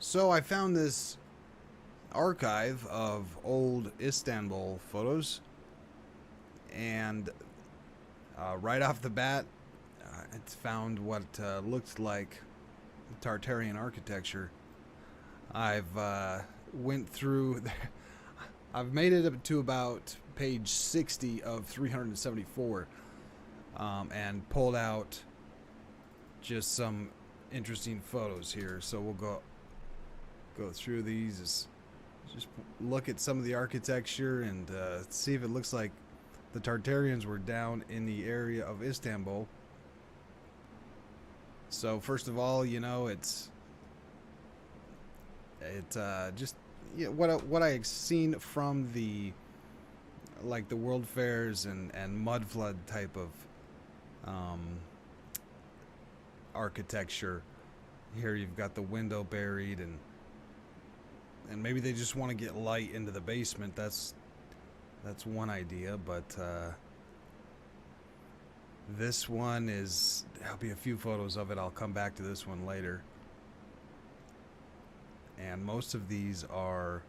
So I found this archive of old Istanbul photos, and right off the bat, it's found what looks like Tartarian architecture. I've went through. I've made it up to about page 60 of 374, and pulled out just some interesting photos here. So we'll go through these. Just look at some of the architecture and see if it looks like the Tartarians were down in the area of Istanbul. So first of all, you know, it's just, you know, what I've seen from the world fairs and mud flood type of architecture. Here you've got the window buried, and maybe they just want to get light into the basement. That's one idea, but this one is, there'll be a few photos of it. I'll come back to this one later. And most of these are,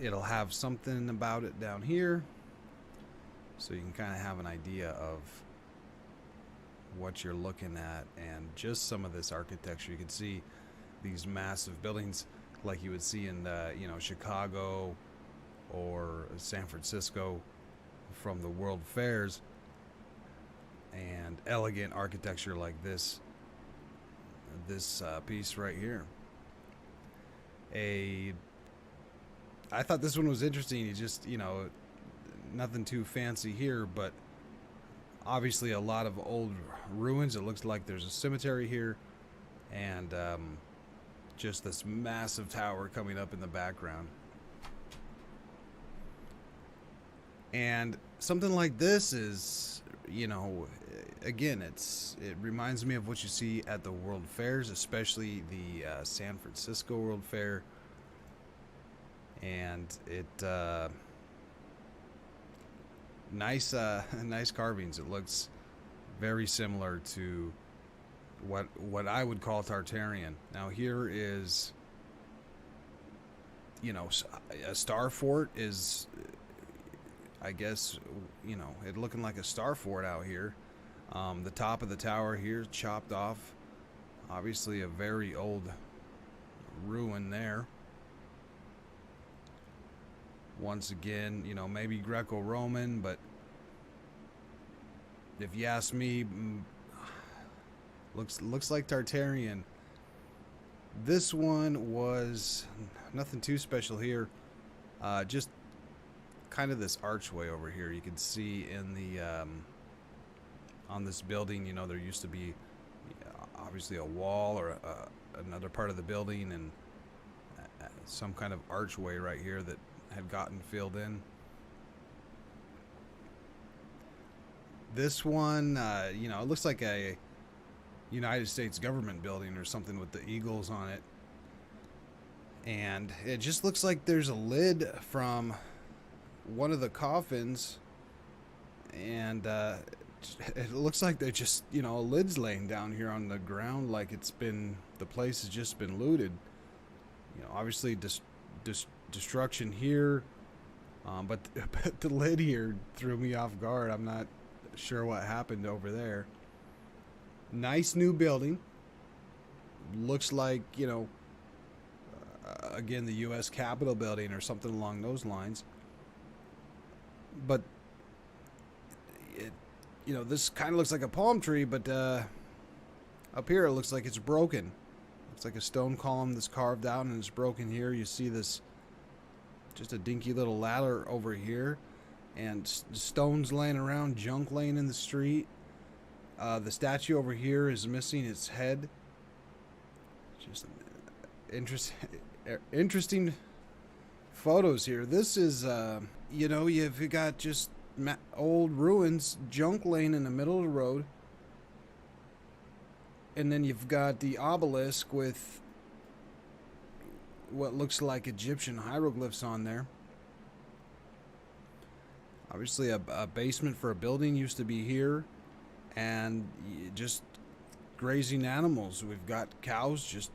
it'll have something about it down here, so you can kind of have an idea of what you're looking at. And just some of this architecture, you can see these massive buildings like you would see in Chicago or San Francisco from the world fairs, and elegant architecture like this piece right here. I thought this one was interesting. You just, nothing too fancy here, but obviously a lot of old ruins. It looks like there's a cemetery here, and just this massive tower coming up in the background. And something like this is, again, it reminds me of what you see at the world fairs, especially the San Francisco World Fair. And it nice carvings. It looks very similar to what I would call Tartarian. Now here is, a star fort is, I guess, it looking like a star fort out here. The top of the tower here is chopped off. Obviously a very old ruin there. Once again, maybe Greco-Roman, but if you ask me, looks like Tartarian. This one was nothing too special here. Just kind of this archway over here. You can see in the on this building, there used to be obviously a wall or another part of the building, and some kind of archway right here that had gotten filled in. This one, it looks like a United States government building or something with the eagles on it. And it just looks like there's a lid from one of the coffins, and it looks like they're just, a lid's laying down here on the ground, like the place has just been looted. Obviously destruction here, but the lid here threw me off guard. I'm not sure what happened over there. Nice new building. Looks like, again, the U.S. Capitol building or something along those lines. But this kind of looks like a palm tree, but up here it looks like it's broken. Looks like a stone column that's carved out and it's broken here. You see this, just a dinky little ladder over here, and stones laying around, junk laying in the street. The statue over here is missing its head. Just interesting photos here. This is, you've got just old ruins, junk laying in the middle of the road. And then you've got the obelisk with what looks like Egyptian hieroglyphs on there. Obviously a basement for a building used to be here. And just grazing animals. We've got cows just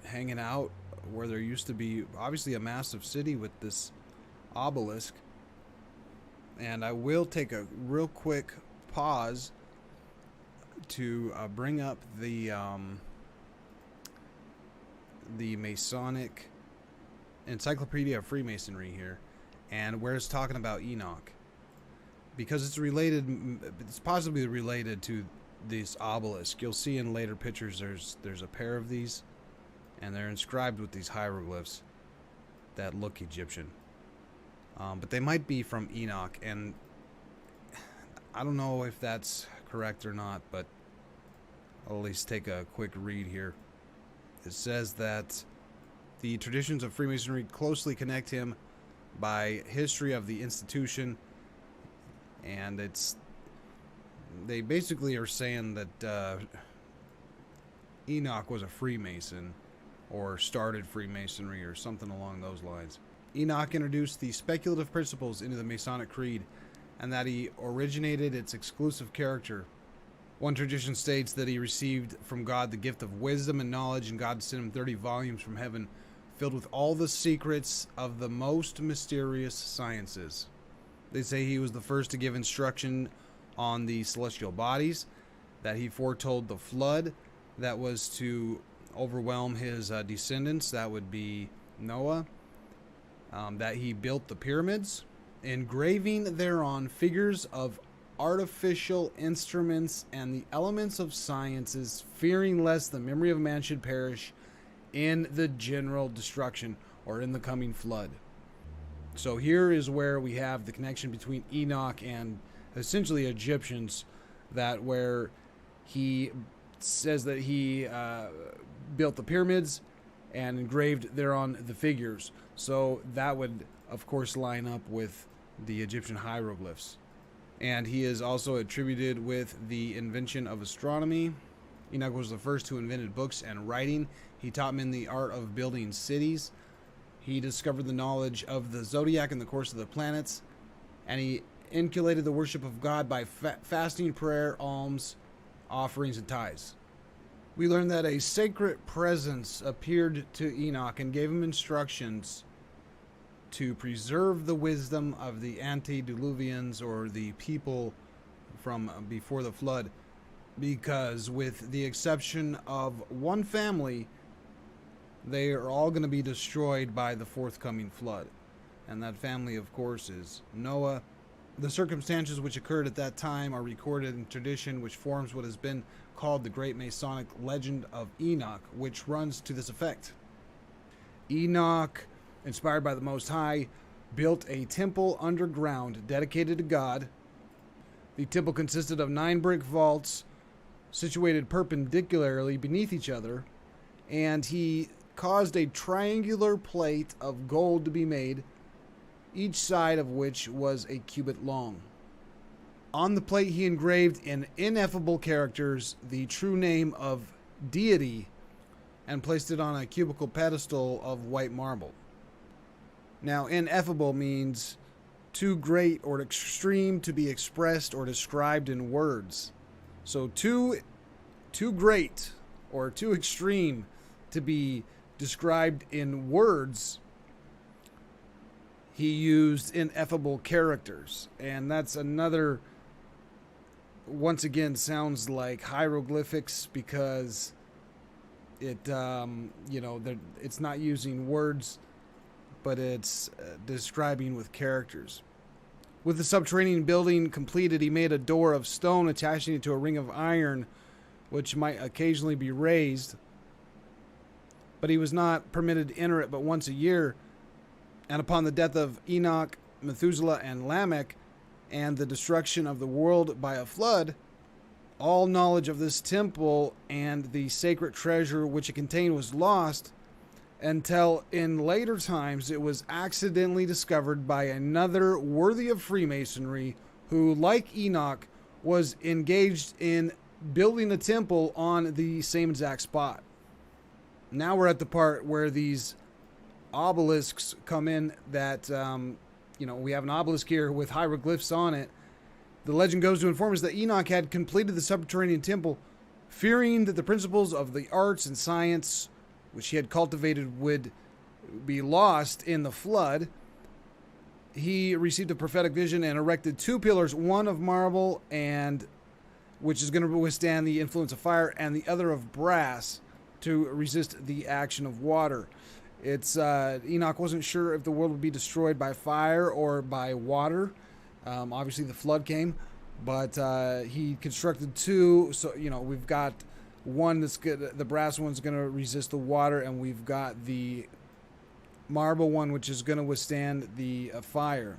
hanging out where there used to be obviously a massive city with this obelisk. And I will take a real quick pause to bring up the Masonic Encyclopedia of Freemasonry here, and where it's talking about Enoch, because it's related. It's possibly related to this obelisk. You'll see in later pictures there's a pair of these, and they're inscribed with these hieroglyphs that look Egyptian. But they might be from Enoch, and I don't know if that's correct or not, but I'll at least take a quick read here. It says that the traditions of Freemasonry closely connect him by history of the institution, and they basically are saying that Enoch was a Freemason, or started Freemasonry, or something along those lines. Enoch introduced the speculative principles into the Masonic Creed, and that he originated its exclusive character. One tradition states that he received from God the gift of wisdom and knowledge, and God sent him 30 volumes from heaven filled with all the secrets of the most mysterious sciences. They say he was the first to give instruction on the celestial bodies, that he foretold the flood that was to overwhelm his descendants, that would be Noah, that he built the pyramids, engraving thereon figures of artificial instruments and the elements of sciences, fearing lest the memory of man should perish in the general destruction, or in the coming flood. So here is where we have the connection between Enoch and essentially Egyptians, that where he says that he built the pyramids and engraved thereon the figures. So that would, of course, line up with the Egyptian hieroglyphs. And he is also attributed with the invention of astronomy. Enoch was the first who invented books and writing. He taught men the art of building cities. He discovered the knowledge of the zodiac and the course of the planets. And he inculcated the worship of God by fasting, prayer, alms, offerings, and tithes. We learn that a sacred presence appeared to Enoch and gave him instructions to preserve the wisdom of the antediluvians, or the people from before the flood, because with the exception of one family, they are all going to be destroyed by the forthcoming flood. And that family, of course, is Noah. The circumstances which occurred at that time are recorded in tradition, which forms what has been called the Great Masonic Legend of Enoch, which runs to this effect. Enoch, inspired by the Most High, built a temple underground dedicated to God. The temple consisted of 9 brick vaults situated perpendicularly beneath each other, and he caused a triangular plate of gold to be made, each side of which was a cubit long. On the plate he engraved in ineffable characters the true name of deity, and placed it on a cubical pedestal of white marble. Now, ineffable means too great or extreme to be expressed or described in words. So too great or too extreme to be described in words, he used ineffable characters. And that's another, once again, sounds like hieroglyphics, because it, it's not using words, but it's describing with characters. With the subterranean building completed, he made a door of stone, attaching it to a ring of iron, which might occasionally be raised. But he was not permitted to enter it but once a year. And upon the death of Enoch, Methuselah, and Lamech, and the destruction of the world by a flood, all knowledge of this temple and the sacred treasure which it contained was lost, until in later times it was accidentally discovered by another worthy of Freemasonry, who, like Enoch, was engaged in building a temple on the same exact spot. Now we're at the part where these obelisks come in, that we have an obelisk here with hieroglyphs on it. The legend goes to inform us that Enoch had completed the subterranean temple, fearing that the principles of the arts and science which he had cultivated would be lost in the flood, he received a prophetic vision and erected 2 pillars, one of marble, and which is going to withstand the influence of fire, and the other of brass to resist the action of water. It's Enoch wasn't sure if the world would be destroyed by fire or by water. Obviously, the flood came, but he constructed 2. So we've got one that's good. The brass one's going to resist the water, and we've got the marble one, which is going to withstand the fire.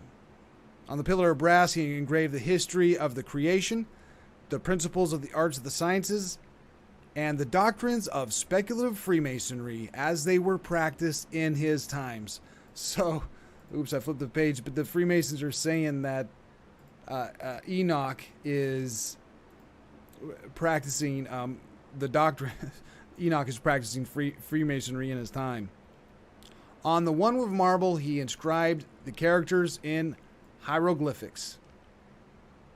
On the pillar of brass, he engraved the history of the creation, the principles of the arts of the sciences, and the doctrines of speculative Freemasonry as they were practiced in his times. So, oops, I flipped the page, but the Freemasons are saying that Enoch is practicing the doctrine. Enoch is practicing Freemasonry in his time. On the one with marble, he inscribed the characters in hieroglyphics,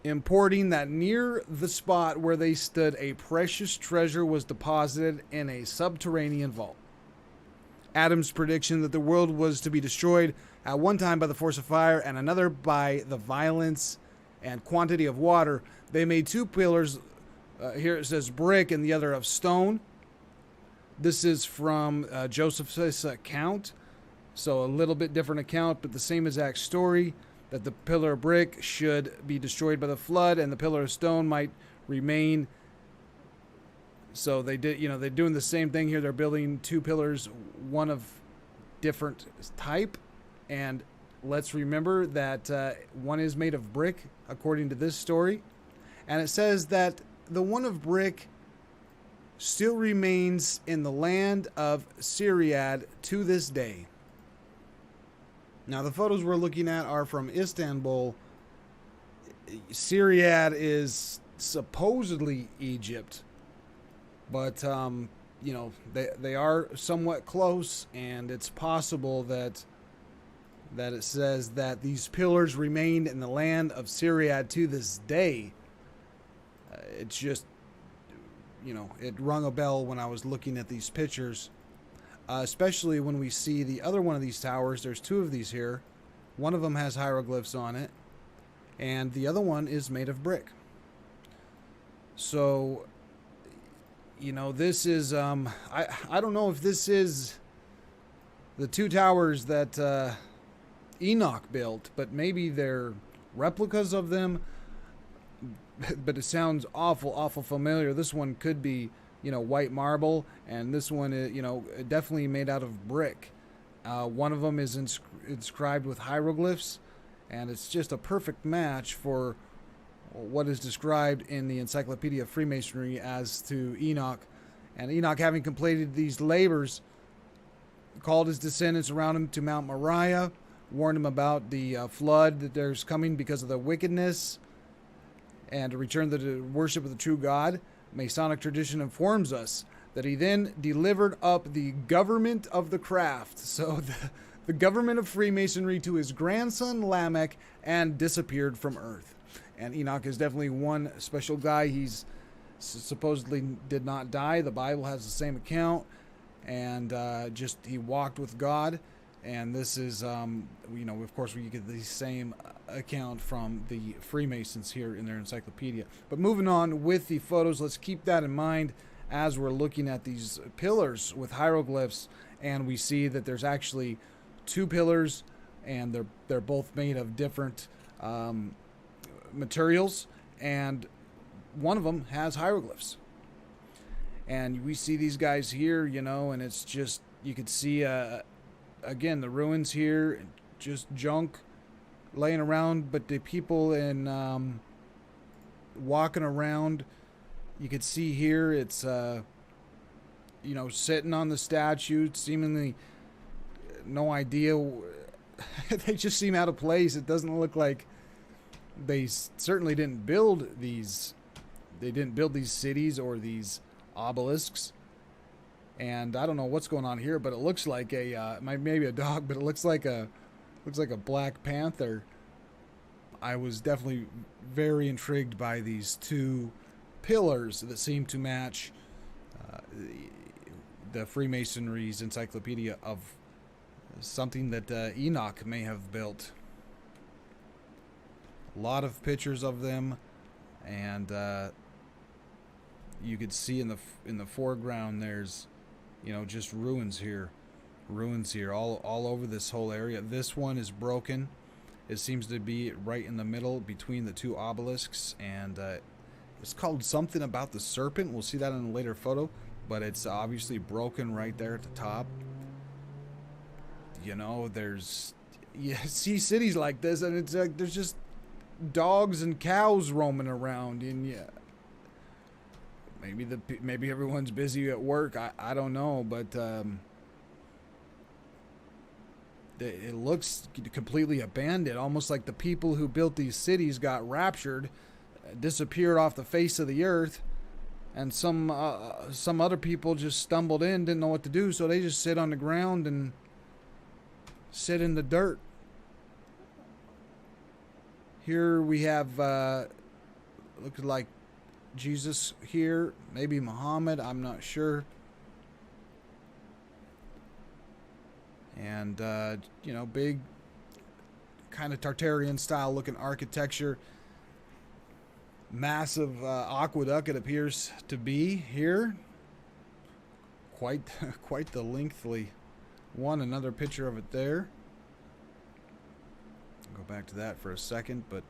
importing that near the spot where they stood, a precious treasure was deposited in a subterranean vault. Adam's prediction that the world was to be destroyed at one time by the force of fire and another by the violence and quantity of water. They made 2 pillars. Here it says brick and the other of stone. This is from Joseph's account. So a little bit different account, but the same exact story, that the pillar of brick should be destroyed by the flood and the pillar of stone might remain. So they did, they're doing the same thing here. They're building 2 pillars, one of different type. And let's remember that one is made of brick, according to this story. And it says that the one of brick still remains in the land of Syriad to this day. Now, the photos we're looking at are from Istanbul. Syriad is supposedly Egypt, but they are somewhat close, and it's possible that it says that these pillars remained in the land of Syriad to this day. It's just, it rung a bell when I was looking at these pictures. Especially when we see the other one of these towers. There's 2 of these here. One of them has hieroglyphs on it, and the other one is made of brick. So, this is, I don't know if this is the 2 towers that Enoch built, but maybe they're replicas of them. But it sounds awful familiar. This one could be white marble, and this one is, definitely made out of brick. One of them is inscribed with hieroglyphs, and it's just a perfect match for what is described in the Encyclopedia of Freemasonry as to Enoch. And Enoch, having completed these labors, called his descendants around him to Mount Moriah, warned him about the flood that there's coming because of the wickedness, and to return to the worship of the true God. Masonic tradition informs us that he then delivered up the government of the craft, so the government of Freemasonry, to his grandson Lamech, and disappeared from earth. And Enoch is definitely one special guy. He's supposedly did not die. The Bible has the same account, and he walked with God. And this is, of course, we get the same account from the Freemasons here in their encyclopedia. But moving on with the photos, let's keep that in mind as we're looking at these pillars with hieroglyphs, and we see that there's actually 2 pillars, and they're both made of different materials, and one of them has hieroglyphs. And we see these guys here, and it's just, you could see again, the ruins here, just junk laying around, but the people walking around, you could see here, it's, sitting on the statue, seemingly no idea. They just seem out of place. It doesn't look like they certainly didn't build these. They didn't build these cities or these obelisks. And I don't know what's going on here, but it looks like maybe a dog, but it looks like a Black Panther. I was definitely very intrigued by these 2 pillars that seem to match the Freemasonry's Encyclopedia of something that Enoch may have built. A lot of pictures of them, and you could see in the foreground there's, you know, just ruins here all over this whole area. This one is broken. It seems to be right in the middle between the two obelisks, and it's called something about the serpent. We'll see that in a later photo, but it's obviously broken right there at the top. You know, you see cities like this, and it's like there's just dogs and cows roaming around, and yeah, maybe everyone's busy at work. I don't know, but it looks completely abandoned, almost like the people who built these cities got raptured, disappeared off the face of the earth, and some other people just stumbled in, didn't know what to do, so they just sit on the ground and sit in the dirt. Here we have looks like Jesus here, maybe Muhammad, I'm not sure. And you know, big kind of Tartarian style looking architecture. Massive aqueduct it appears to be here. Quite the lengthy one. Another picture of it there. I'll go back to that for a second, but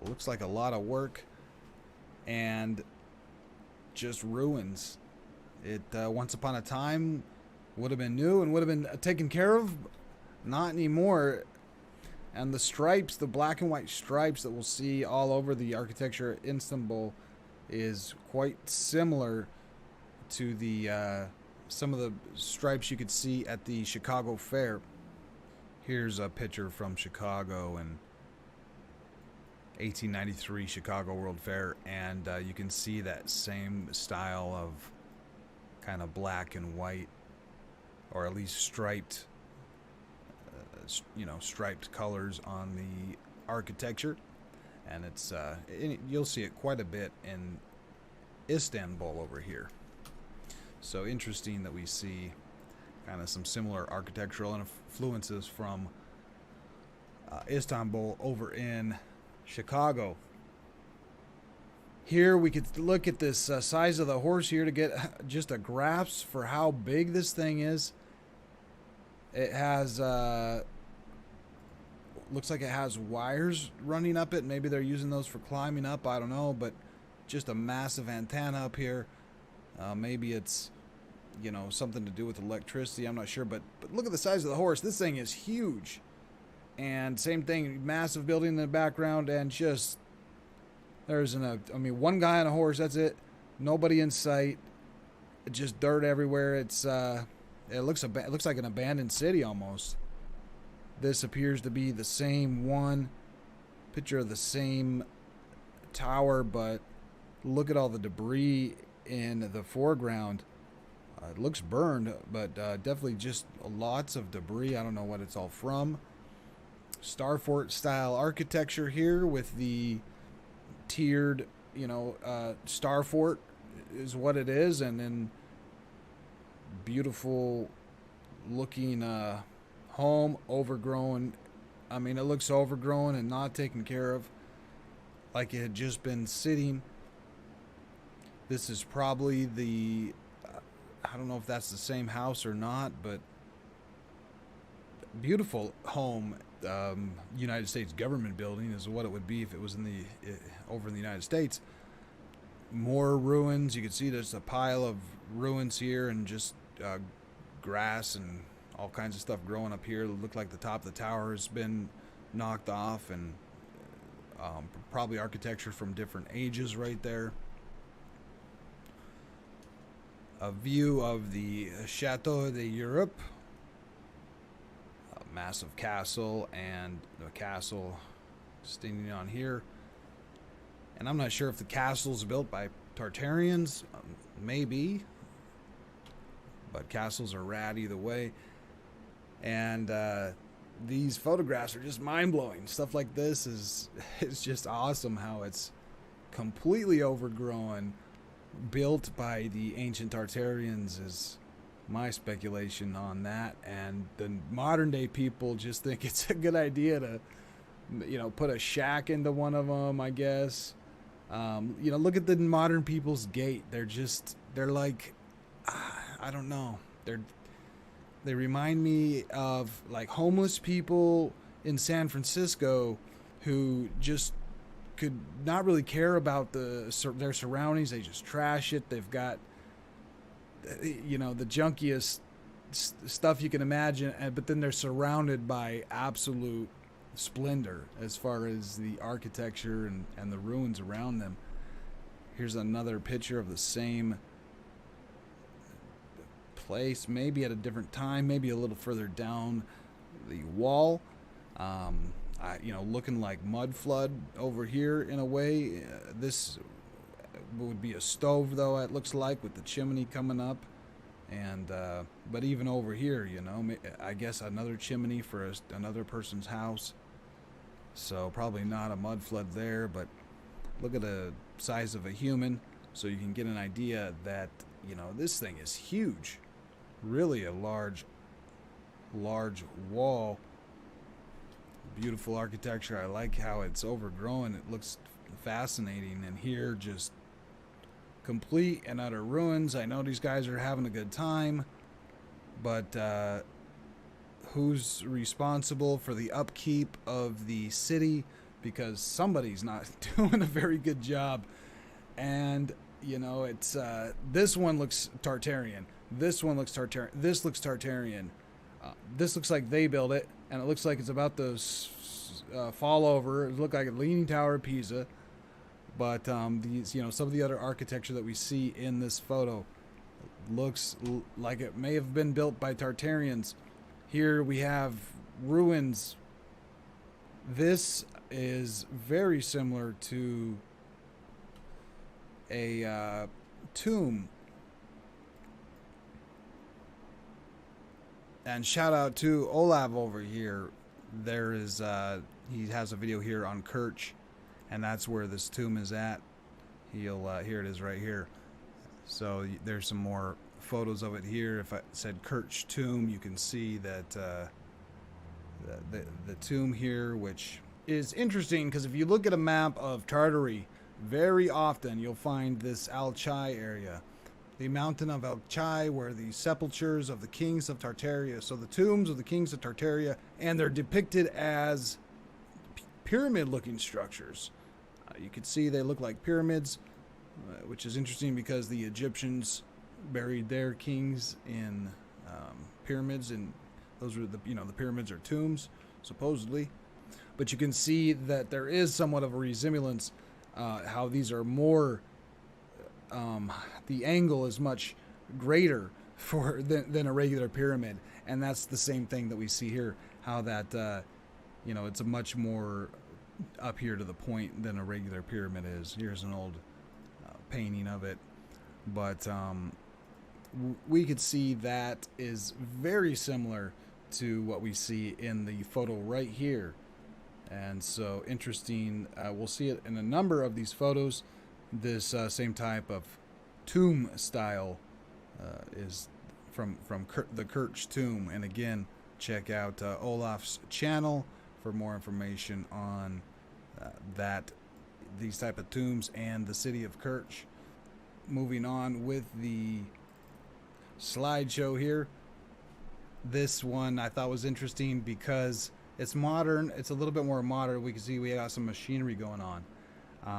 it looks like a lot of work and just ruins. It once upon a time would have been new and would have been taken care of. Not anymore. And the stripes, the black and white stripes that we'll see all over the architecture in Istanbul is quite similar to the some of the stripes you could see at the Chicago Fair. Here's a picture from Chicago in 1893 Chicago World Fair, and you can see that same style of kind of black and white, or at least striped, you know, striped colors on the architecture, and it's you'll see it quite a bit in Istanbul over here. So interesting that we see kind of some similar architectural influences from Istanbul over in Chicago. Here we could look at this size of the horse here to get just a grasp for how big this thing is. It has looks like it has wires running up it. Maybe they're using those for climbing up, I don't know, but just a massive antenna up here. Maybe it's, you know, something to do with electricity, I'm not sure, but look at the size of the horse. This thing is huge. And same thing, massive building in the background, and just there's one guy on a horse, that's it. Nobody in sight. Just dirt everywhere. It's it looks like an abandoned city almost. This appears to be the same one. Picture of the same tower, but look at all the debris in the foreground. It looks burned, but definitely just lots of debris. I don't know what it's all from. Star Fort style architecture here with the tiered, you know, Star Fort is what it is, and then beautiful looking home, overgrown. I mean, it looks overgrown and not taken care of, like it had just been sitting. This is probably the I don't know if that's the same house or not, but beautiful home. United States government building is what it would be if it was in over in the United States. More ruins. You can see there's a pile of ruins here, and just grass and all kinds of stuff growing up here. It looked like the top of the tower has been knocked off, and probably architecture from different ages right there. A view of the Chateau de Europe. Massive castle, and the castle standing on here. And I'm not sure if the castle's built by Tartarians, maybe, but castles are rad either way. And these photographs are just mind-blowing. Stuff like this is just awesome, how it's completely overgrown, built by the ancient Tartarians, is my speculation on that. And the modern day people just think it's a good idea to, you know, put a shack into one of them, I guess. You know, look at the modern people's gate. They're like, I don't know. They remind me of like homeless people in San Francisco who just could not really care about their surroundings. They just trash it. They've got, you know, the junkiest stuff you can imagine, but then they're surrounded by absolute splendor as far as the architecture and the ruins around them. Here's another picture of the same place, maybe at a different time, maybe a little further down the wall. You know, looking like mud flood over here in a way. This would be a stove, though, it looks like, with the chimney coming up. And but even over here, you know, I guess another chimney for another person's house. So probably not a mud flood there, but look at the size of a human, so you can get an idea that, you know, this thing is huge. Really a large wall. Beautiful architecture. I like how it's overgrown. It looks fascinating. And here, just complete and utter ruins. I know these guys are having a good time, but who's responsible for the upkeep of the city? Because somebody's not doing a very good job. And, you know, it's this one looks Tartarian. This one looks Tartarian. This looks Tartarian. This looks like they built it, and it looks like it's about to fall over. It looks like a Leaning Tower of Pisa. But these, you know, some of the other architecture that we see in this photo looks like it may have been built by Tartarians. Here we have ruins. This is very similar to a tomb. And shout out to Olav over here. There is he has a video here on Kerch, and that's where this tomb is at. He'll here it is right here. So there's some more photos of it here. If I said Kerch tomb, you can see that the tomb here, which is interesting because if you look at a map of Tartary, very often you'll find this Alchai area, the mountain of Alchai, where the sepulchures of the kings of Tartaria. So the tombs of the kings of Tartaria, and they're depicted as pyramid-looking structures. You can see they look like pyramids, which is interesting because the Egyptians buried their kings in pyramids, and those were the pyramids are tombs supposedly. But you can see that there is somewhat of a resemblance. How these are more. The angle is much greater than a regular pyramid, and that's the same thing that we see here. How that it's a much more up here to the point than a regular pyramid is. Here's an old painting of it, but we could see that is very similar to what we see in the photo right here. And so interesting. We'll see it in a number of these photos. This same type of tomb style is from the Kerch tomb. And again, check out Olaf's channel for more information on these type of tombs and the city of Kerch. Moving on with the slideshow here. This one I thought was interesting because it's modern. It's a little bit more modern. We can see we got some machinery going on.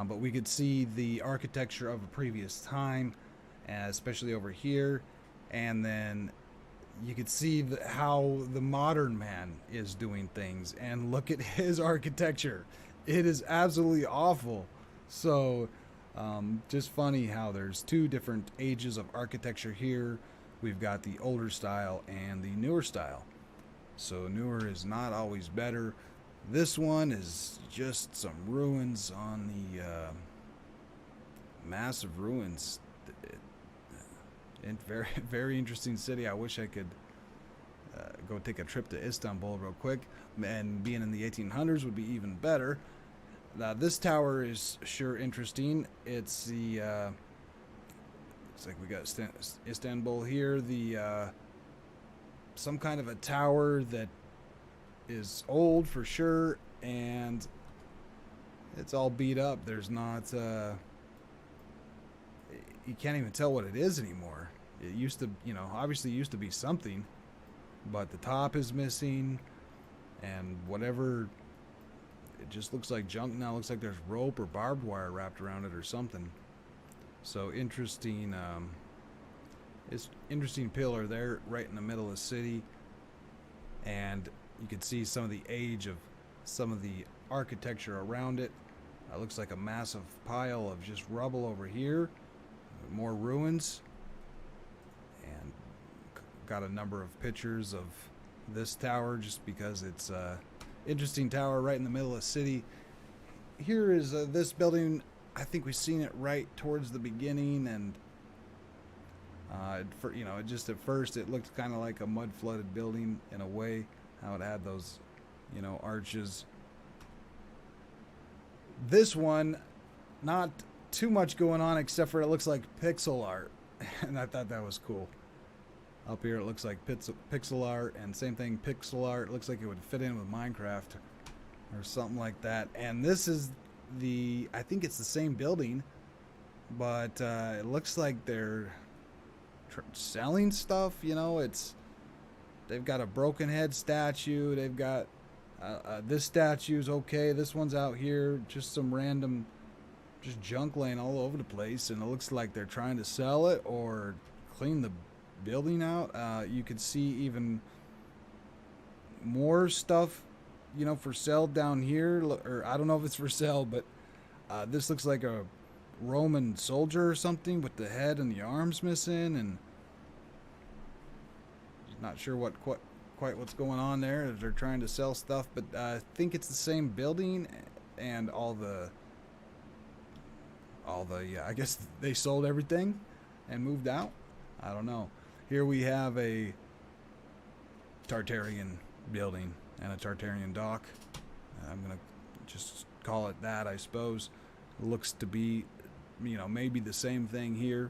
But we could see the architecture of a previous time, especially over here. And then you could see how the modern man is doing things. And look at his architecture. It is absolutely awful. So just funny how there's two different ages of architecture here. We've got the older style and the newer style. So newer is not always better. This one is just some ruins on the massive ruins. Very, very interesting city. I wish I could go take a trip to Istanbul real quick, and being in the 1800s would be even better. This tower is sure interesting. It's the Looks like we got Istanbul here. The some kind of a tower that is old for sure, and it's all beat up. There's not you can't even tell what it is anymore. It used to, obviously used to be something, but the top is missing, and whatever, it just looks like junk now. It looks like there's rope or barbed wire wrapped around it or something. So interesting. It's interesting pillar there, right in the middle of the city, and you can see some of the age of some of the architecture around it. It looks like a massive pile of just rubble over here, more ruins, and got a number of pictures of this tower just because it's a interesting tower right in the middle of the city. Here is this building. I think we've seen it right towards the beginning, and just at first it looked kind of like a mud flooded building in a way, how it had those, arches. This one, not too much going on except for it looks like pixel art, and I thought that was cool. Up here it looks like pixel art, and same thing, pixel art. It looks like it would fit in with Minecraft or something like that. And this is I think it's the same building, but it looks like they're selling stuff. They've got a broken head statue. They've got this statue's okay. This one's out here, just some random, just junk laying all over the place, and it looks like they're trying to sell it or clean the building out. You could see even more stuff, for sale down here, or I don't know if it's for sale, but this looks like a Roman soldier or something with the head and the arms missing, and not sure quite what's going on there. They're trying to sell stuff, but I think it's the same building, and all the I guess they sold everything and moved out. I don't know. Here we have a Tartarian building and a Tartarian dock. I'm gonna just call it that, I suppose. Looks to be, maybe the same thing here.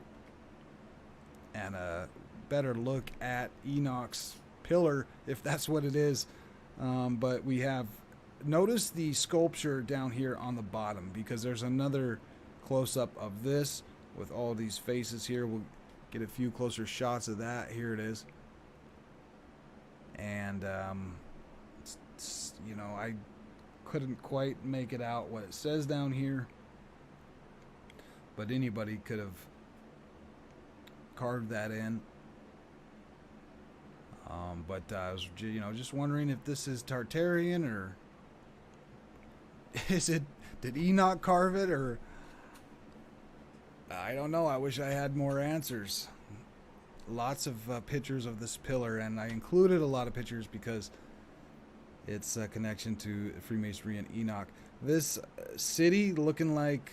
And a better look at Enoch's pillar, if that's what it is. But we have, notice the sculpture down here on the bottom, because there's another close-up of this with all these faces here. We'll get a few closer shots of that. Here it is. And I couldn't quite make it out what it says down here, but anybody could have carved that in. But I was just wondering if this is Tartarian, or did Enoch carve it, or I don't know. I wish I had more answers. Lots of pictures of this pillar, and I included a lot of pictures because it's a connection to Freemasonry and Enoch. This city looking like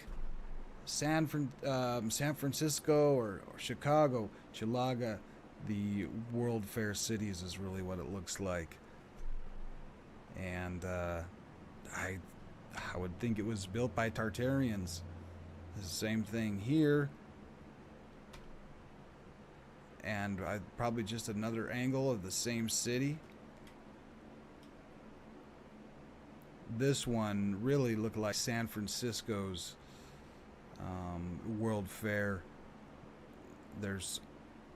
San Francisco or Chicago, Chilaga, the World Fair cities is really what it looks like. And I would think it was built by Tartarians. The same thing here. And probably just another angle of the same city. This one really looked like San Francisco's World Fair. There's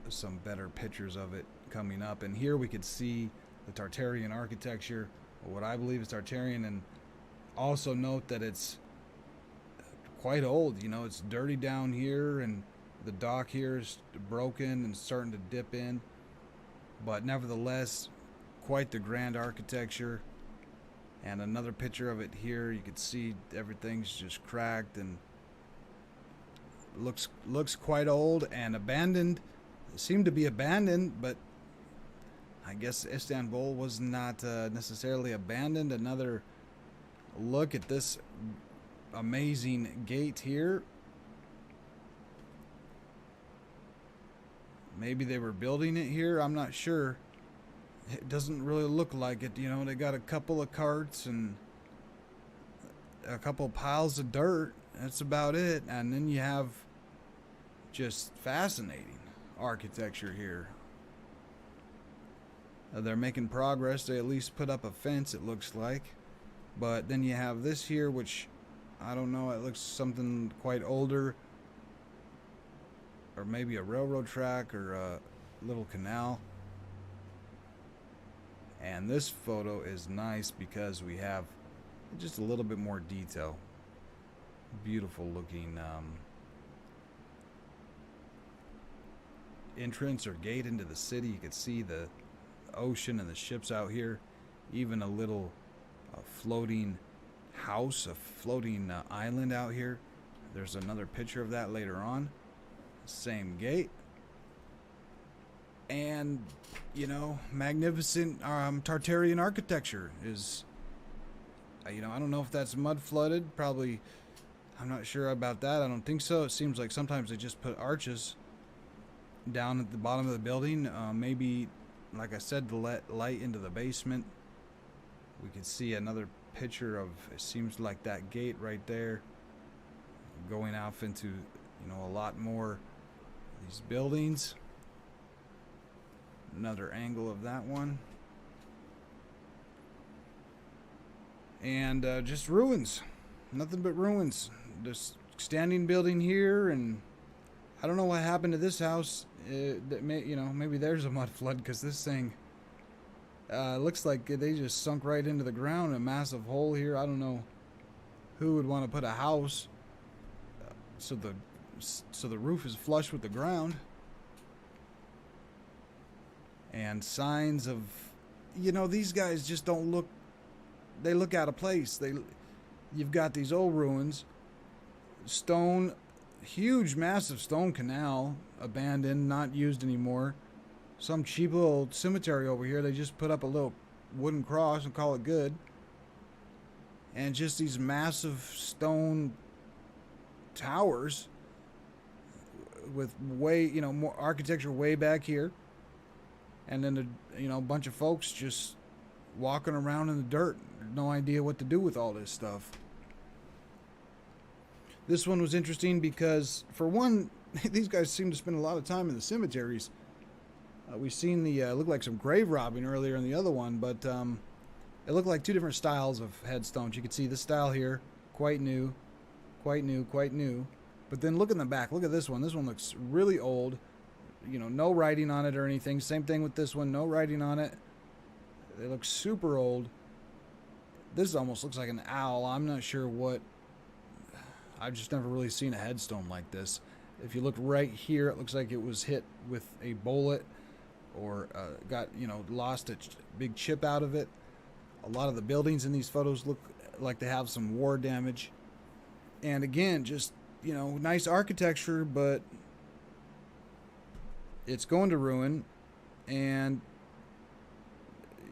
some better pictures of it coming up, and here we could see the Tartarian architecture, or what I believe is Tartarian, and also note that it's quite old. It's dirty down here, and the dock here is broken and starting to dip in, but nevertheless quite the grand architecture. And another picture of it here. You can see everything's just cracked and looks quite old and abandoned. It seemed to be abandoned, but I guess Istanbul was not necessarily abandoned. Another look at this amazing gate here. Maybe they were building it here. I'm not sure. It doesn't really look like it. They got a couple of carts and a couple piles of dirt. That's about it. And then you have just fascinating architecture here. They're making progress. They at least put up a fence, it looks like. But then you have this here, which I don't know, it looks something quite older. Or maybe a railroad track or a little canal. And this photo is nice because we have just a little bit more detail. Beautiful looking entrance or gate into the city. You can see the ocean and the ships out here. Even a little floating house, a floating island out here. There's another picture of that later on. Same gate. And, you know, magnificent Tartarian architecture is, you know, I don't know if that's mud flooded. Probably, I'm not sure about that. I don't think so. It seems like sometimes they just put arches down at the bottom of the building. Maybe, like I said, to let light into the basement. We can see another picture of, it seems like that gate right there, going off into, you know, a lot more of these buildings. Another angle of that one. And just ruins. Nothing but ruins. Just standing building here, and I don't know what happened to this house. That may, you know, maybe there's a mud flood, because this thing looks like they just sunk right into the ground. A massive hole here. I don't know who would want to put a house so the roof is flush with the ground. And signs of, you know, these guys just don't look, they look out of place. You've got these old ruins, stone, huge, massive stone canal, abandoned, not used anymore. Some cheap little cemetery over here. They just put up a little wooden cross and call it good. And just these massive stone towers with way, you know, more architecture way back here. And then, you know, a bunch of folks just walking around in the dirt. No idea what to do with all this stuff. This one was interesting because, for one, these guys seem to spend a lot of time in the cemeteries. We've seen the, looked like some grave robbing earlier in the other one, but it looked like two different styles of headstones. You can see this style here, quite new, quite new, quite new. But then look in the back. Look at this one. This one looks really old. You know, no writing on it or anything. Same thing with this one, no writing on it. They look super old. This almost looks like an owl. I'm not sure what. I've just never really seen a headstone like this. If you look right here, it looks like it was hit with a bullet or got, you know, lost a big chip out of it. A lot of the buildings in these photos look like they have some war damage. And again, just, you know, nice architecture, but it's going to ruin. And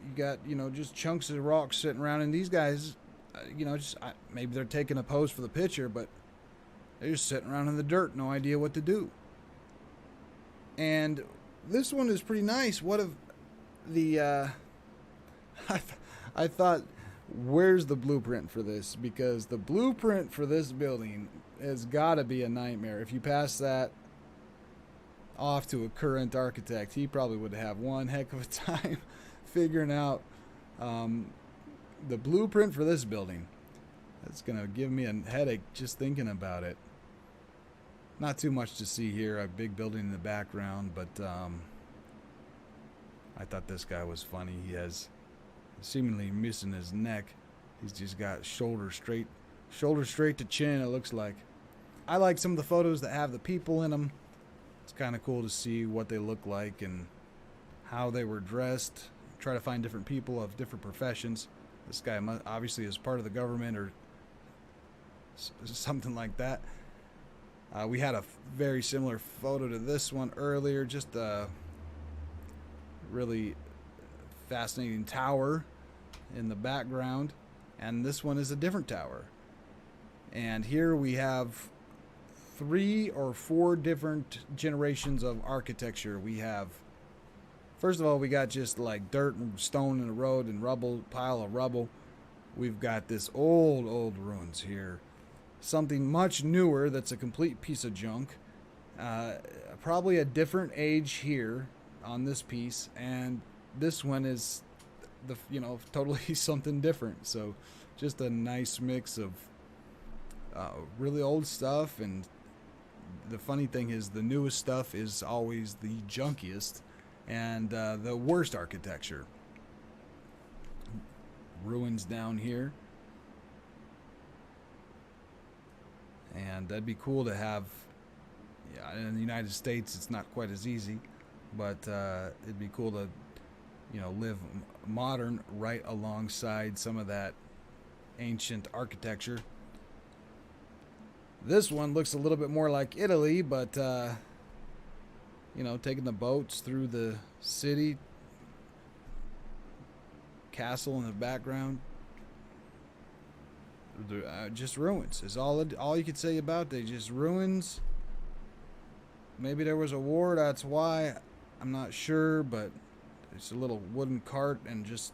you got, you know, just chunks of rocks sitting around, and these guys, you know, just maybe they're taking a pose for the picture, but they're just sitting around in the dirt, no idea what to do. And this one is pretty nice. What if the I thought, where's the blueprint for this? Because the blueprint for this building has got to be a nightmare. If you pass that off to a current architect, he probably would have one heck of a time figuring out the blueprint for this building. That's gonna give me a headache just thinking about it. Not too much to see here, a big building in the background, but I thought this guy was funny. He has seemingly missing his neck. He's just got shoulder straight to chin, it looks like. I like some of the photos that have the people in them. It's kind of cool to see what they look like and how they were dressed. Try to find different people of different professions. This guy obviously is part of the government or something like that. We had a very similar photo to this one earlier. Just a really fascinating tower in the background. And this one is a different tower. And here we have 3 or 4 different generations of architecture. We have, first of all, we got just like dirt and stone in the road and rubble, pile of rubble. We've got this old ruins here. Something much newer that's a complete piece of junk. Probably a different age here on this piece, and this one is totally something different. So just a nice mix of really old stuff, and the funny thing is the newest stuff is always the junkiest and the worst architecture. Ruins down here, and that'd be cool to have. Yeah, in the United States it's not quite as easy, but it'd be cool to live modern right alongside some of that ancient architecture. This one looks a little bit more like Italy, but taking the boats through the city, castle in the background. Just ruins is all you could say about. They just ruins. Maybe there was a war, that's why. I'm not sure, but it's a little wooden cart and just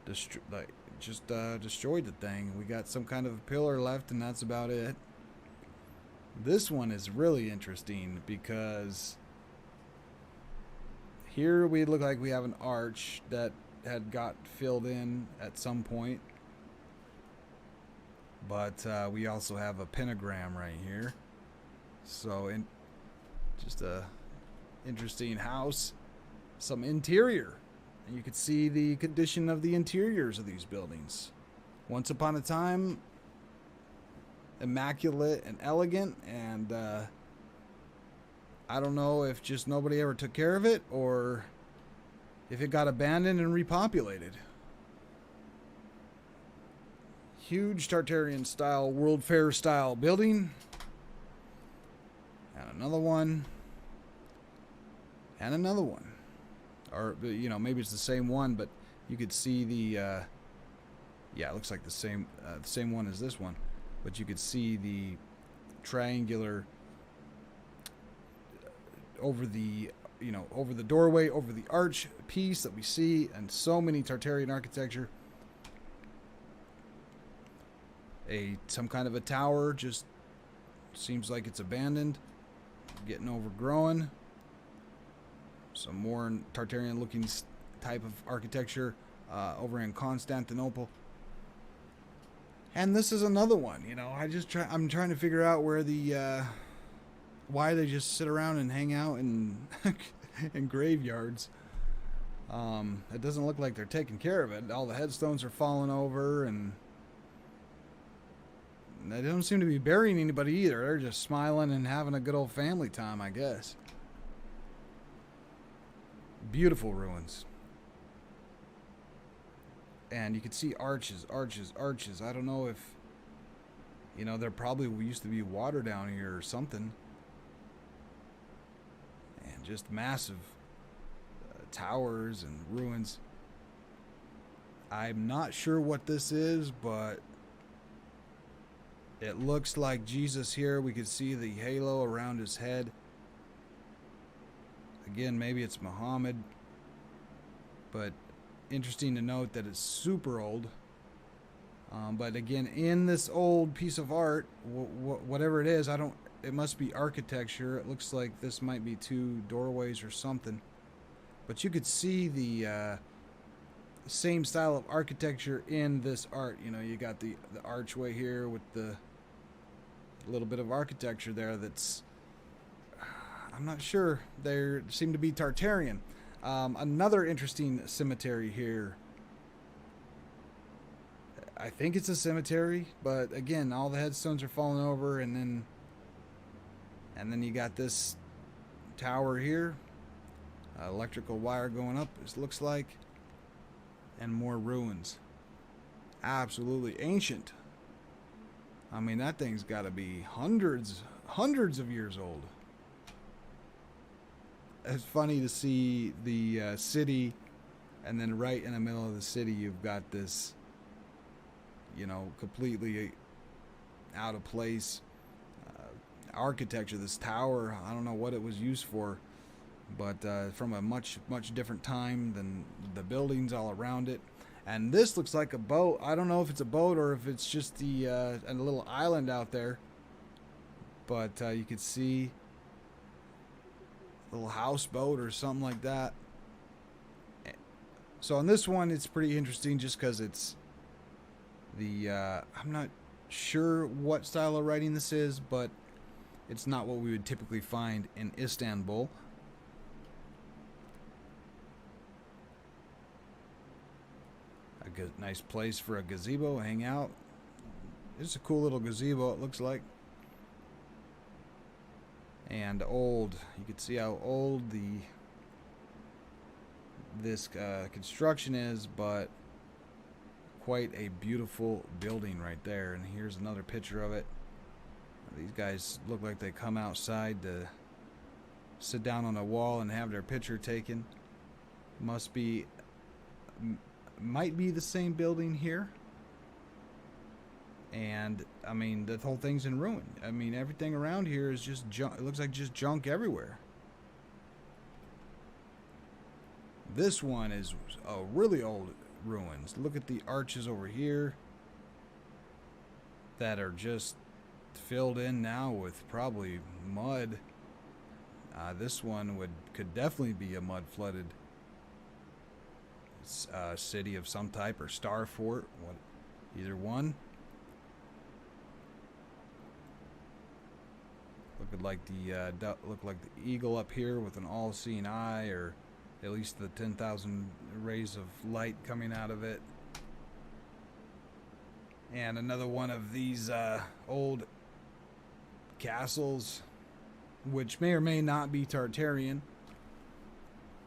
destroyed the thing. We got some kind of pillar left, and that's about it. This one is really interesting because here we look like we have an arch that had got filled in at some point, but we also have a pentagram right here. So just a interesting house. Some interior, and you could see the condition of the interiors of these buildings. Once upon a time, immaculate and elegant, and I don't know if just nobody ever took care of it or if it got abandoned and repopulated. Huge Tartarian style, World Fair style building. And another one. And another one. Or, maybe it's the same one, but you could see the, it looks like the same one as this one. But you could see the triangular over the doorway, over the arch piece that we see, and so many Tartarian architecture. Some kind of a tower, just seems like it's abandoned, getting overgrown. Some more Tartarian looking type of architecture over in Constantinople. And this is another one, I'm trying to figure out where why they just sit around and hang out in in graveyards. It doesn't look like they're taking care of it. All the headstones are falling over, and they don't seem to be burying anybody either. They're just smiling and having a good old family time, I guess. Beautiful ruins. And you can see arches. I don't know if, there probably used to be water down here or something. And just massive towers and ruins. I'm not sure what this is, but it looks like Jesus here. We could see the halo around his head. Again, maybe it's Muhammad, but interesting to note that it's super old. But again, in this old piece of art, whatever it is, it must be architecture. It looks like this might be two doorways or something. But you could see the same style of architecture in this art. You got the archway here with the little bit of architecture there that's, I'm not sure. They seem to be Tartarian. Another interesting cemetery here. I think it's a cemetery, but again, all the headstones are falling over, and then you got this tower here, electrical wire going up, it looks like, and more ruins. Absolutely ancient. I mean, that thing's got to be hundreds of years old. It's funny to see the city, and then right in the middle of the city you've got this, completely out of place architecture. This tower, I don't know what it was used for, but from a much different time than the buildings all around it. And this looks like a boat. I don't know if it's a boat or if it's just a little island out there. But you could see a little houseboat or something like that. So on this one, it's pretty interesting just because it's the I'm not sure what style of writing this is, but it's not what we would typically find in Istanbul. A nice place for a gazebo, hang out. It's a cool little gazebo, it looks like. And old, you can see how old this construction is, but quite a beautiful building right there. And here's another picture of it. These guys look like they come outside to sit down on a wall and have their picture taken. Might be the same building here. And I mean, the whole thing's in ruin. I mean, everything around here is just junk. It looks like just junk everywhere. This one is a really old ruins. Look at the arches over here that are just filled in now with probably mud. This one could definitely be a mud flooded city of some type, or star fort, either one. Look like the eagle up here with an all-seeing eye, or at least the 10,000 rays of light coming out of it. And another one of these old castles, which may or may not be Tartarian,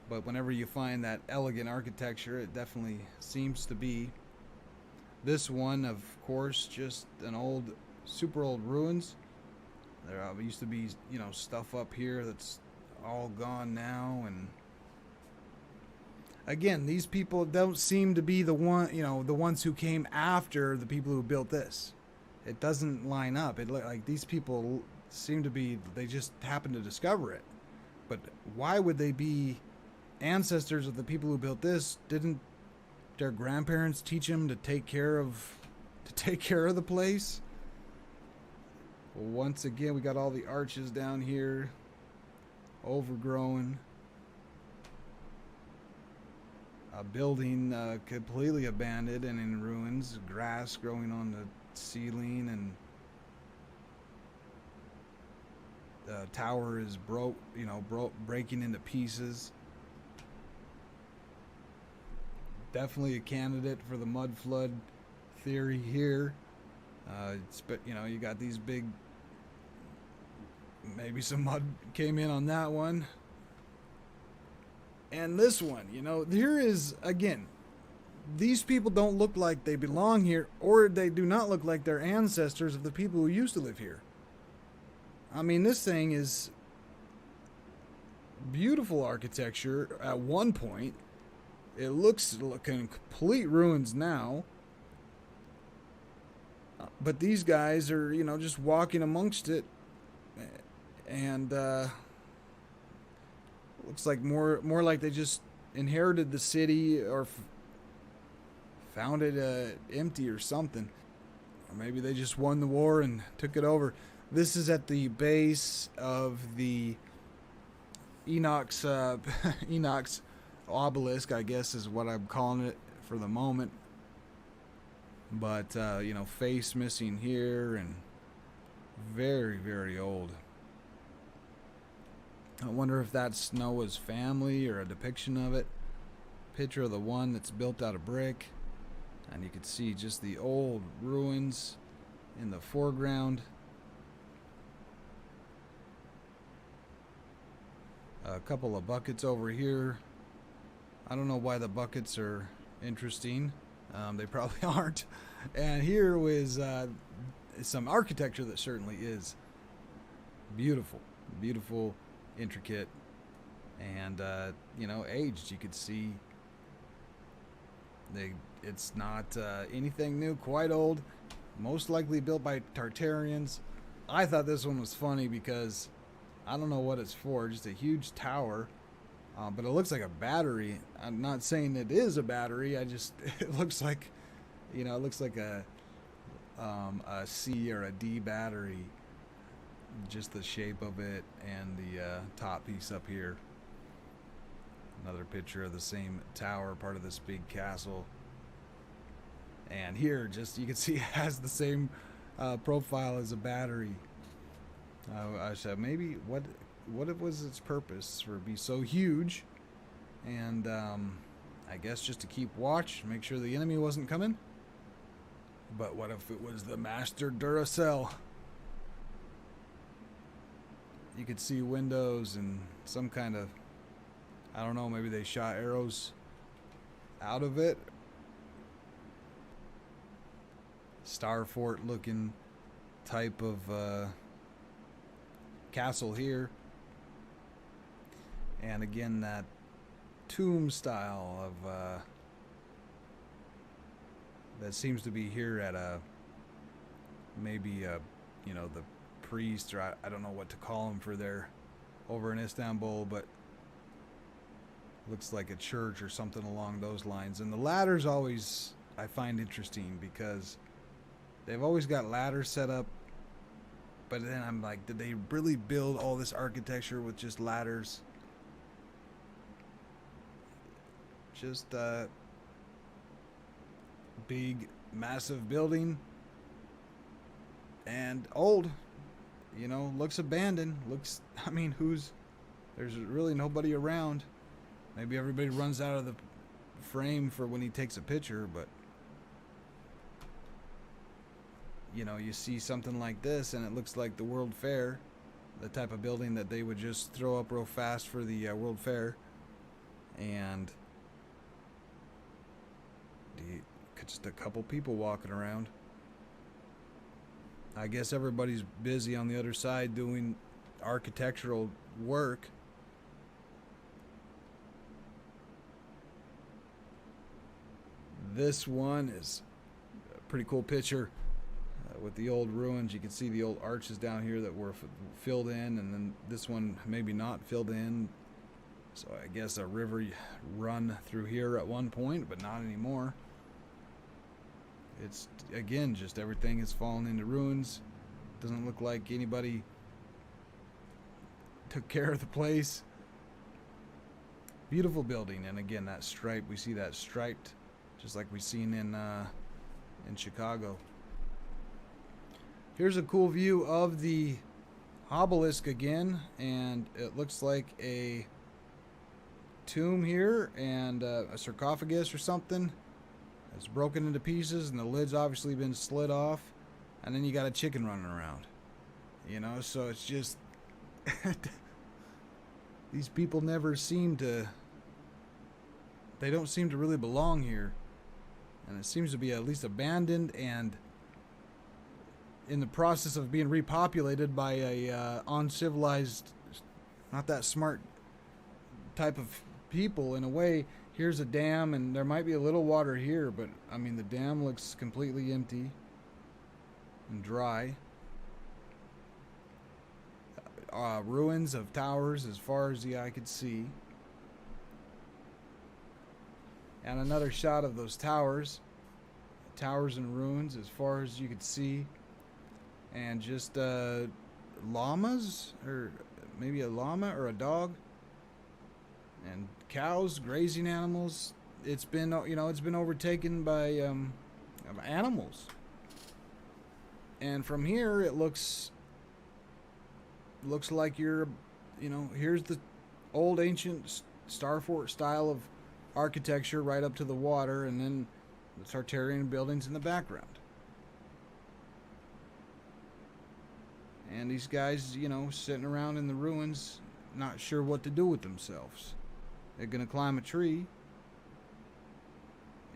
but whenever you find that elegant architecture, it definitely seems to be. This one, of course, just an old, super old ruins. There used to be, stuff up here that's all gone now. And again, these people don't seem to be the ones who came after the people who built this. It doesn't line up. It look like these people seem to be, they just happened to discover it. But why would they be ancestors of the people who built this? Didn't their grandparents teach them to take care of the place? Well, once again, we got all the arches down here, overgrown. A building completely abandoned and in ruins. Grass growing on the ceiling, and the tower is breaking into pieces. Definitely a candidate for the mud flood theory here. You got these big, maybe some mud came in on that one. And this one, here is, again, these people don't look like they belong here, or they do not look like they're ancestors of the people who used to live here. I mean, this thing is beautiful architecture at one point. It looks like in complete ruins now. But these guys are, just walking amongst it. And looks like more like they just inherited the city, or found it empty or something. Or maybe they just won the war and took it over. This is at the base of the Enoch's obelisk, I guess is what I'm calling it for the moment. But, face missing here, and very, very old. I wonder if that's Noah's family or a depiction of it. Picture of the one that's built out of brick. And you can see just the old ruins in the foreground. A couple of buckets over here. I don't know why the buckets are interesting. They probably aren't. And here was some architecture that certainly is beautiful, intricate, and aged. You could see it's not anything new, quite old, most likely built by Tartarians. I thought this one was funny because I don't know what it's for, just a huge tower. But it looks like a battery. I'm not saying it is a battery. It looks like, a C or a D battery. just the shape of it and the top piece up here. Another picture of the same tower, part of this big castle. And here, just you can see it has the same profile as a battery. I said maybe what was its purpose for it be so huge? And I guess just to keep watch, make sure the enemy wasn't coming. But what if it was the master Duracell? You could see windows and some kind of, I don't know, maybe they shot arrows out of it. Star fort looking type of castle here. And again, that tomb style of that seems to be here at a maybe a, you know, the priest, or I don't know what to call him for there over in Istanbul, but looks like a church or something along those lines. And the ladders always I find interesting because they've always got ladders set up, but then I'm like, did they really build all this architecture with just ladders? Just a big, massive building, and old, you know, looks abandoned. Looks, I mean, there's really nobody around. Maybe everybody runs out of the frame for when he takes a picture, but you know, you see something like this and it looks like the World Fair, the type of building that they would just throw up real fast for the World Fair. And just a couple people walking around. I guess everybody's busy on the other side doing architectural work. This one is a pretty cool picture with the old ruins. You can see the old arches down here that were filled in, and then this one maybe not filled in. So I guess a river run through here at one point, but not anymore. It's, again, just everything has fallen into ruins. Doesn't look like anybody took care of the place. Beautiful building, and again, that stripe, we see that striped, just like we've seen in Chicago. Here's a cool view of the obelisk again, and it looks like a tomb here and a sarcophagus or something. It's broken into pieces, and the lid's obviously been slid off, and then you got a chicken running around, you know. So it's just these people never seem to, they don't seem to really belong here, and it seems to be at least abandoned and in the process of being repopulated by a uncivilized, not that smart type of people in a way. Here's a dam, and there might be a little water here, but I mean, the dam looks completely empty and dry. Ruins of towers as far as the eye could see. And another shot of those towers. Towers and ruins as far as you could see. And just llamas, or maybe a llama or a dog. And cows, grazing animals. It's been, you know, it's been overtaken by animals. And from here, it looks like you're, you know, here's the old ancient Star Fort style of architecture right up to the water, and then the Tartarian buildings in the background. And these guys, you know, sitting around in the ruins, not sure what to do with themselves. They're going to climb a tree.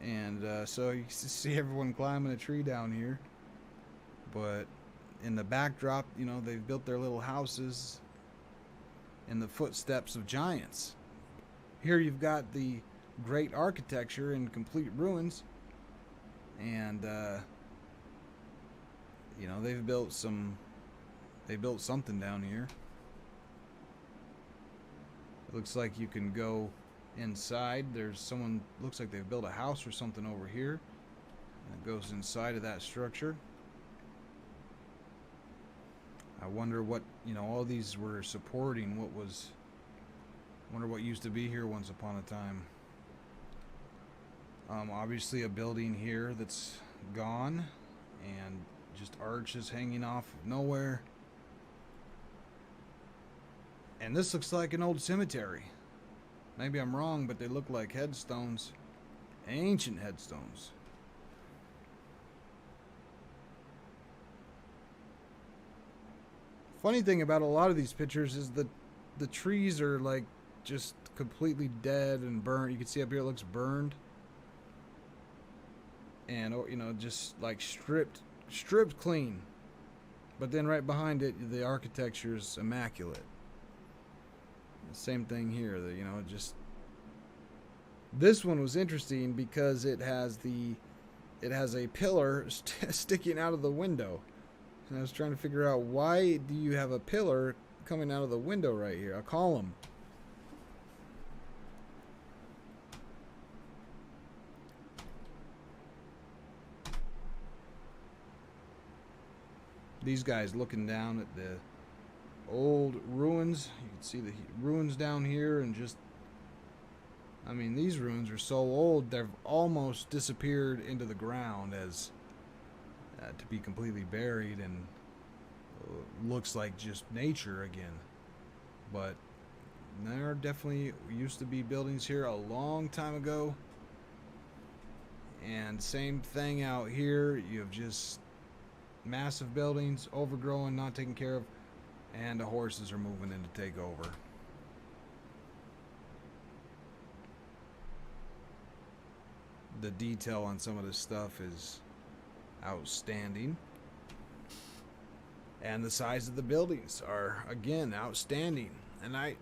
And so you see everyone climbing a tree down here. But in the backdrop, you know, they've built their little houses in the footsteps of giants. Here you've got the great architecture in complete ruins. And, you know, they built something down here. It looks like you can go inside. There's someone, looks like they've built a house or something over here. And it goes inside of that structure. I wonder what, all these were supporting. Wonder what used to be here once upon a time. Obviously a building here that's gone, and just arches hanging off of nowhere. And this looks like an old cemetery. Maybe I'm wrong, but they look like headstones. Ancient headstones. Funny thing about a lot of these pictures is that the trees are like just completely dead and burnt. You can see up here it looks burned. And just like stripped clean. But then right behind it, the architecture is immaculate. Same thing here. Just this one was interesting because it has a pillar sticking out of the window. And I was trying to figure out, why do you have a pillar coming out of the window right here? A column. These guys looking down at the old ruins. You can see the ruins down here, and just, I mean, these ruins are so old they've almost disappeared into the ground as to be completely buried, and looks like just nature again. But there definitely used to be buildings here a long time ago. And same thing out here. You have just massive buildings, overgrown, not taken care of, and the horses are moving in to take over. The detail on some of this stuff is outstanding, and the size of the buildings are again outstanding. And I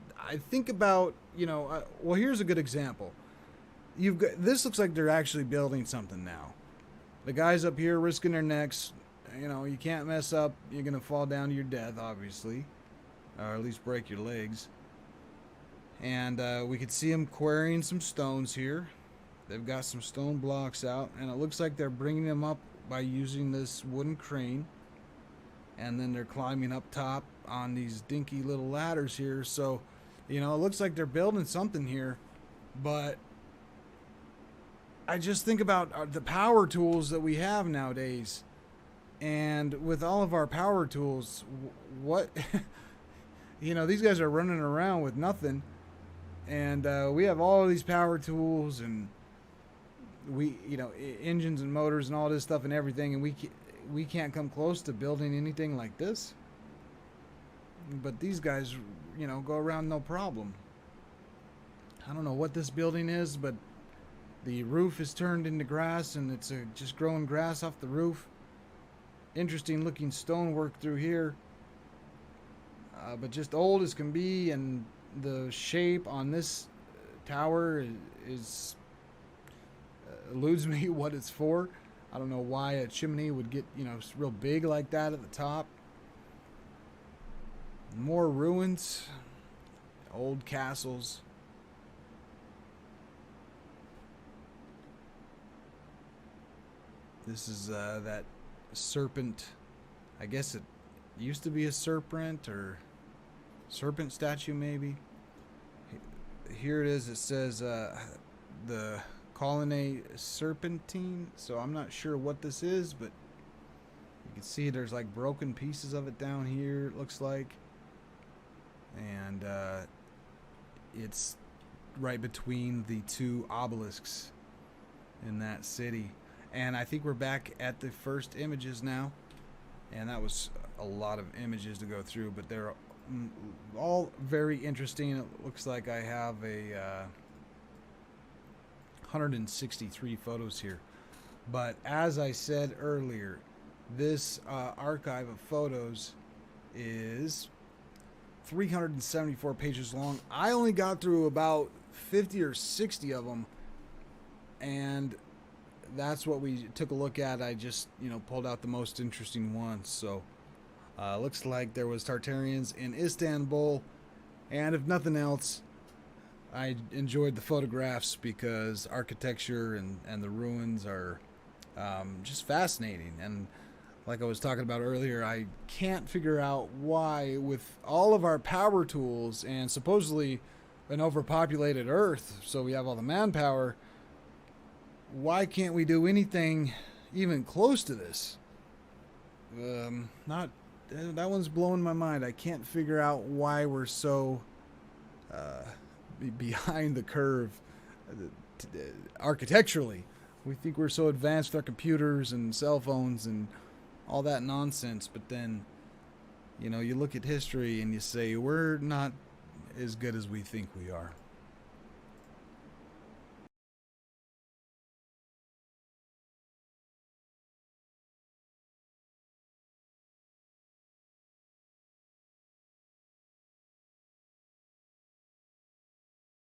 think about, well, here's a good example. You've got, this looks like they're actually building something now. The guys up here risking their necks. You can't mess up. You're gonna fall down to your death, obviously, or at least break your legs. And we could see them quarrying some stones here. They've got some stone blocks out, and it looks like they're bringing them up by using this wooden crane. And then they're climbing up top on these dinky little ladders here. So, it looks like they're building something here. But I just think about the power tools that we have nowadays. And with all of our power tools, what, these guys are running around with nothing. And we have all of these power tools, and we, engines and motors and all this stuff and everything. And we can't come close to building anything like this. But these guys, go around no problem. I don't know what this building is, but the roof is turned into grass, and it's just growing grass off the roof. Interesting looking stonework through here, but just old as can be. And the shape on this tower is eludes me what it's for. I don't know why a chimney would get real big like that at the top. More ruins, old castles. This is that serpent. I guess it used to be a serpent or serpent statue, maybe. Here it is. It says the Colonnade Serpentine. So I'm not sure what this is, but you can see there's like broken pieces of it down here, it looks like. And it's right between the two obelisks in that city. And I think we're back at the first images now. And that was a lot of images to go through, but they're all very interesting. It looks like I have a 163 photos here. But as I said earlier, this archive of photos is 374 pages long. I only got through about 50 or 60 of them, and that's what we took a look at. I just, pulled out the most interesting ones. So, looks like there was Tartarians in Istanbul, and if nothing else, I enjoyed the photographs because architecture and the ruins are just fascinating. And like I was talking about earlier, I can't figure out why, with all of our power tools and supposedly an overpopulated Earth, so we have all the manpower, why can't we do anything even close to this? Not that one's blowing my mind. I can't figure out why we're so behind the curve architecturally. We think we're so advanced with our computers and cell phones and all that nonsense, but then, you know, you look at history and you say we're not as good as we think we are.